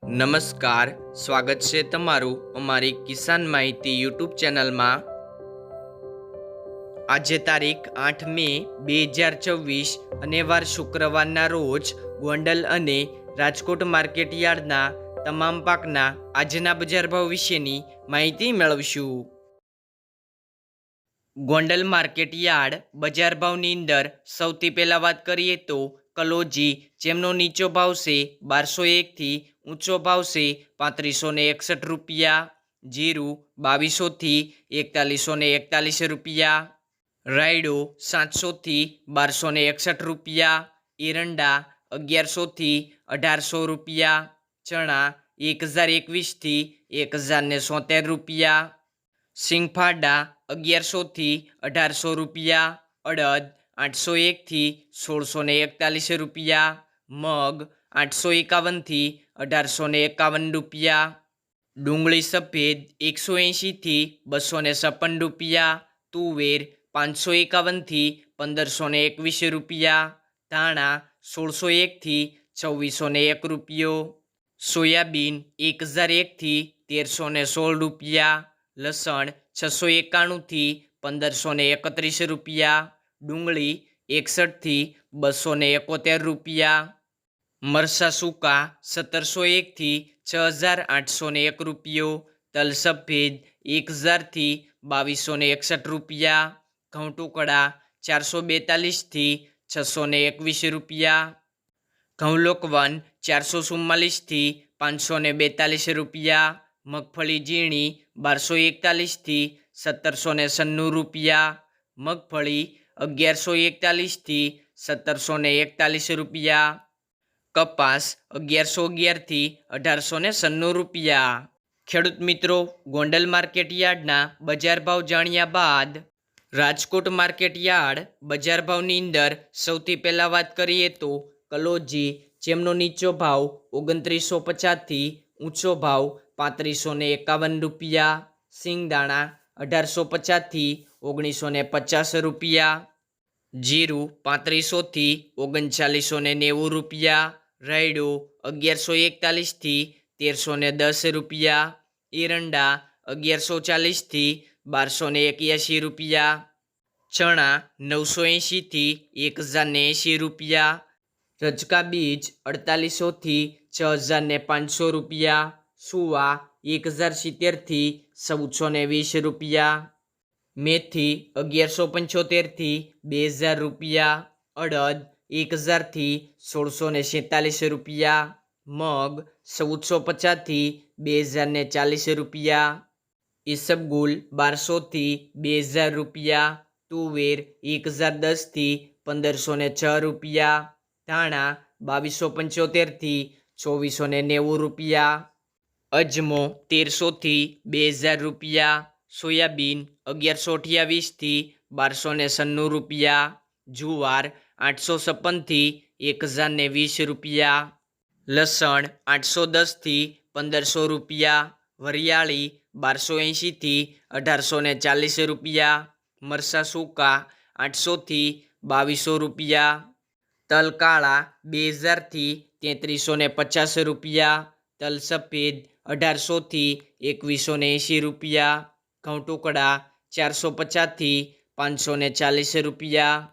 નમસ્કાર, સ્વાગત છે તમારું અમારી કિસાન માહિતી યુટ્યુબ ચેનલમાં। આજે તારીખ 8 મે 2024 અને વાર શુક્રવારના રોજ ગોંડલ અને રાજકોટ માર્કેટ યાર્ડના તમામ પાકના આજના બજાર ભાવ વિશેની માહિતી મેળવશું। ગોંડલ માર્કેટ યાર્ડ બજાર ભાવની અંદર સૌથી પહેલાં વાત કરીએ તો કલોજી, જેમનો નીચો ભાવ છે 1201 થી ઊંચો ભાવ છે 3561 રૂપિયા। જીરું 2200 થી 4141 રૂપિયા। રાયડો 700 થી 1261 રૂપિયા। એરંડા 1100 થી 1800 રૂપિયા। ચણા 1021 થી 1073 રૂપિયા। સિંગફાડા 1100 થી 1800 રૂપિયા। અડદ 801 થી 1641 રૂપિયા। મગ 851 થી 1851 રૂપિયા। ડુંગળી સફેદ 180 થી 256 રૂપિયા। તુવેર 551 થી 1521 રૂપિયા। ધાણા 1601 થી 2401 રૂપિયો। સોયાબીન 1001 થી 1316 રૂપિયા। લસણ 691 થી 1531 રૂપિયા। ડુંગળી 61 થી 271 રૂપિયા। મરચાં સૂકા 1701 થી 6801 રૂપિયો। તલ સફેદ 1000 થી 2261 રૂપિયા। ઘઉં ટુકડા 442 થી 621 રૂપિયા। ઘઉં લોકવન 444 થી 542 રૂપિયા। મગફળી ઝીણી 1241 થી 1796 રૂપિયા। મગફળી 1141 થી 1741 રૂપિયા। કપાસ 1111 થી 1896 રૂપિયા। ખેડૂત મિત્રો, ગોંડલ માર્કેટ યાર્ડના બજાર ભાવ જાણ્યા બાદ રાજકોટ માર્કેટ યાર્ડ બજાર ભાવની અંદર સૌથી પહેલાં વાત કરીએ તો કલોજી, જેમનો નીચો ભાવ 2950 થી ઊંચો ભાવ 3551 રૂપિયા। સિંગદાણા 1850 થી 1950 રૂપિયા। જીરું 3500 થી 3990 રૂપિયા। રાયડો 1141 થી 1310 રૂપિયા। એરંડા 1140 થી 1281 રૂપિયા। ચણા 980 થી 1080 રૂપિયા। રજકા બીજ 4800 થી 6500 રૂપિયા। સુવા 1070 થી 1420 રૂપિયા। મેથી 1175 થી 2000 રૂપિયા। અડદ 1000 થી 1646 રૂપિયા। મગ 1450 થી 2040 રૂપિયા। ઈસબગુલ 1200 થી 2000 રૂપિયા। તુવેર 1010 થી 1506 રૂપિયા। ધાણા 2275 થી 2490 રૂપિયા। અજમો 1300 થી 2000 રૂપિયા। સોયાબીન 1128 થી 1296 રૂપિયા। જુવાર 856 થી 1020 રૂપિયા। લસણ 810 થી 1500 રૂપિયા। વરિયાળી 1280 થી 1840 રૂપિયા। મરચાં સૂકા 800 થી 2200 રૂપિયા। તલ કાળા 2000 થી 3350 રૂપિયા। તલ સફેદ 1800 થી 2180 રૂપિયા। ઘઉં ટુકડા 450 થી 540 રૂપિયા।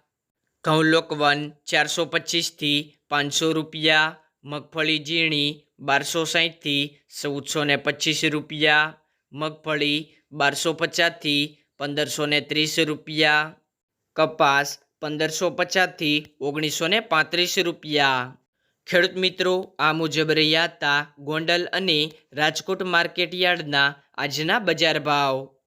ઘઉં લોકવન 425 થી 500 રૂપિયા। મગફળી ઝીણી 1260 થી 1425 રૂપિયા। મગફળી 1250 થી 1530 રૂપિયા। કપાસ 1550 થી 1935 રૂપિયા। ખેડૂત મિત્રો, આ મુજબ રહ્યા હતા ગોંડલ અને રાજકોટ માર્કેટ યાર્ડના આજના બજાર ભાવ।